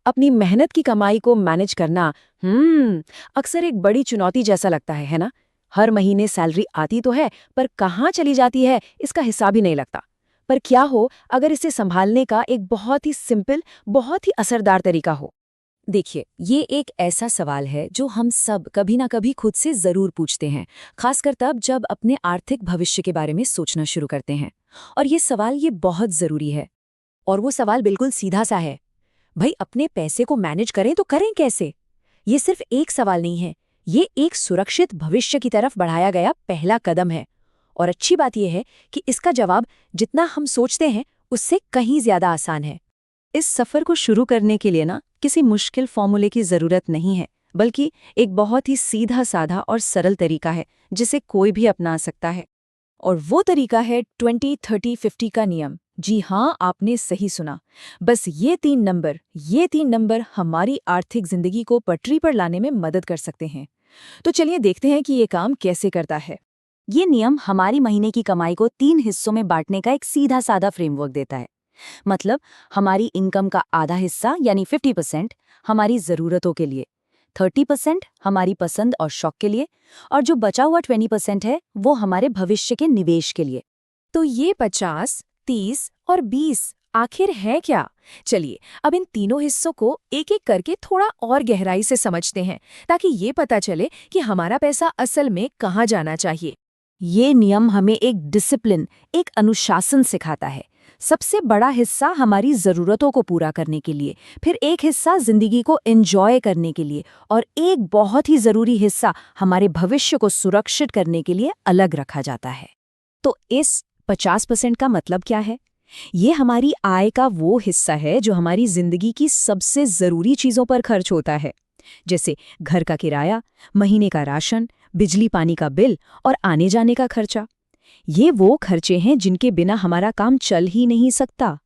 अपनी मेहनत की कमाई को मैनेज करना अक्सर एक बड़ी चुनौती जैसा लगता है ना। हर महीने सैलरी आती तो है, पर कहाँ चली जाती है इसका हिसाब ही नहीं लगता। पर क्या हो अगर इसे संभालने का एक बहुत ही सिंपल, बहुत ही असरदार तरीका हो? देखिए, ये एक ऐसा सवाल है जो हम सब कभी ना कभी खुद से जरूर पूछते हैं, खासकर तब जब अपने आर्थिक भविष्य के बारे में सोचना शुरू करते हैं। और ये सवाल ये बहुत जरूरी है। और वो सवाल बिल्कुल सीधा सा है, भाई अपने पैसे को मैनेज करें तो करें कैसे? ये सिर्फ एक सवाल नहीं है, ये एक सुरक्षित भविष्य की तरफ बढ़ाया गया पहला कदम है। और अच्छी बात यह है कि इसका जवाब जितना हम सोचते हैं उससे कहीं ज्यादा आसान है। इस सफर को शुरू करने के लिए ना किसी मुश्किल फॉर्मूले की जरूरत नहीं है, बल्कि एक बहुत ही सीधा साधा और सरल तरीका है जिसे कोई भी अपना सकता है। और वो तरीका है 20-30-50 का नियम। जी हाँ, आपने सही सुना। बस ये तीन नंबर हमारी आर्थिक जिंदगी को पटरी पर लाने में मदद कर सकते हैं। तो चलिए देखते हैं कि ये काम कैसे करता है। ये नियम हमारी महीने की कमाई को 3 हिस्सों में बांटने का एक सीधा साधा फ्रेमवर्क देता है। मतलब हमारी इनकम का आधा हिस्सा यानी 50% हमारी जरूरतों के लिए, 30% हमारी पसंद और शौक के लिए, और जो बचा हुआ 20% है वो हमारे भविष्य के निवेश के लिए। तो ये 50, 30 और 20 आखिर है क्या? चलिए अब इन तीनों हिस्सों को एक एक करके थोड़ा और गहराई से समझते हैं, ताकि ये पता चले कि हमारा पैसा असल में कहाँ जाना चाहिए। ये नियम हमें एक डिसिप्लिन, एक अनुशासन सिखाता है। सबसे बड़ा हिस्सा हमारी ज़रूरतों को पूरा करने के लिए, फिर एक हिस्सा जिंदगी को एंजॉय करने के लिए, और एक बहुत ही ज़रूरी हिस्सा हमारे भविष्य को सुरक्षित करने के लिए अलग रखा जाता है। तो इस 50% का मतलब क्या है? ये हमारी आय का वो हिस्सा है जो हमारी जिंदगी की सबसे ज़रूरी चीज़ों पर खर्च होता है, जैसे घर का किराया, महीने का राशन, बिजली पानी का बिल और आने जाने का खर्चा। ये वो खर्चे हैं जिनके बिना हमारा काम चल ही नहीं सकता।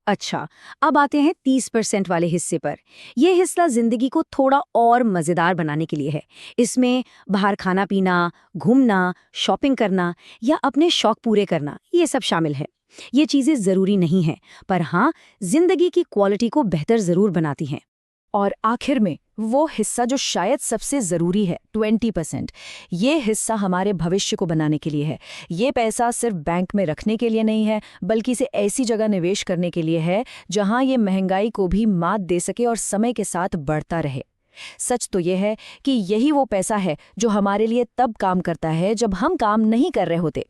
अच्छा, अब आते हैं 30% वाले हिस्से पर। यह हिस्सा जिंदगी को थोड़ा और मज़ेदार बनाने के लिए है। इसमें बाहर खाना पीना, घूमना, शॉपिंग करना या अपने शौक पूरे करना, ये सब शामिल है। ये चीज़ें ज़रूरी नहीं हैं, पर हाँ, जिंदगी की क्वालिटी को बेहतर ज़रूर बनाती हैं। और आखिर में वो हिस्सा जो शायद सबसे ज़रूरी है, 20%। ये हिस्सा हमारे भविष्य को बनाने के लिए है। ये पैसा सिर्फ बैंक में रखने के लिए नहीं है, बल्कि इसे ऐसी जगह निवेश करने के लिए है जहां ये महंगाई को भी मात दे सके और समय के साथ बढ़ता रहे। सच तो ये है कि यही वो पैसा है जो हमारे लिए तब काम करता है जब हम काम नहीं कर रहे होते।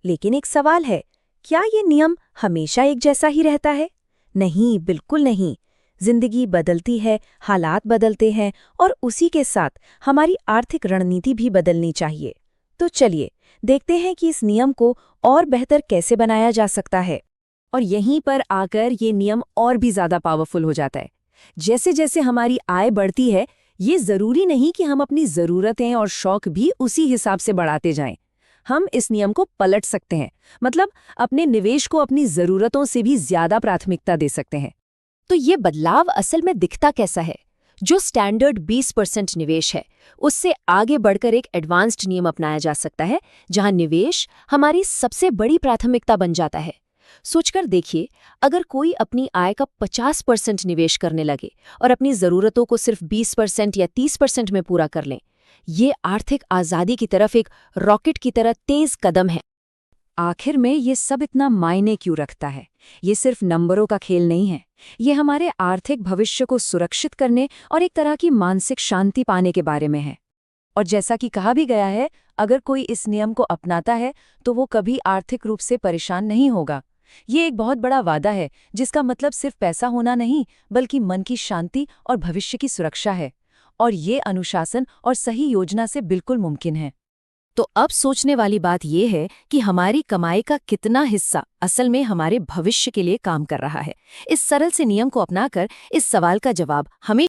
लेकिन एक सवाल है, क्या ये नियम हमेशा एक जैसा ही रहता है? नहीं, बिल्कुल नहीं। जिंदगी बदलती है, हालात बदलते हैं, और उसी के साथ हमारी आर्थिक रणनीति भी बदलनी चाहिए। तो चलिए देखते हैं कि इस नियम को और बेहतर कैसे बनाया जा सकता है। और यहीं पर आकर ये नियम और भी ज़्यादा पावरफुल हो जाता है। जैसे जैसे हमारी आय बढ़ती है, ये ज़रूरी नहीं कि हम अपनी ज़रूरतें और शौक भी उसी हिसाब से बढ़ाते जाएं। हम इस नियम को पलट सकते हैं, मतलब अपने निवेश को अपनी ज़रूरतों से भी ज़्यादा प्राथमिकता दे सकते हैं। तो ये बदलाव असल में दिखता कैसा है? जो स्टैंडर्ड 20% निवेश है, उससे आगे बढ़कर एक एडवांस्ड नियम अपनाया जा सकता है, जहां निवेश हमारी सबसे बड़ी प्राथमिकता बन जाता है। सोचकर देखिए, अगर कोई अपनी आय का 50% निवेश करने लगे और अपनी ज़रूरतों को सिर्फ 20% या 30% में पूरा कर लें, ये आर्थिक आज़ादी की तरफ एक रॉकेट की तरह तेज कदम है। आखिर में ये सब इतना मायने क्यों रखता है? ये सिर्फ नंबरों का खेल नहीं है। ये हमारे आर्थिक भविष्य को सुरक्षित करने और एक तरह की मानसिक शांति पाने के बारे में है। और जैसा कि कहा भी गया है, अगर कोई इस नियम को अपनाता है तो वो कभी आर्थिक रूप से परेशान नहीं होगा। ये एक बहुत बड़ा वादा है, जिसका मतलब सिर्फ पैसा होना नहीं, बल्कि मन की शांति और भविष्य की सुरक्षा है। और ये अनुशासन और सही योजना से बिल्कुल मुमकिन है। तो अब सोचने वाली बात यह है कि हमारी कमाई का कितना हिस्सा असल में हमारे भविष्य के लिए काम कर रहा है। इस सरल से नियम को अपनाकर इस सवाल का जवाब हमें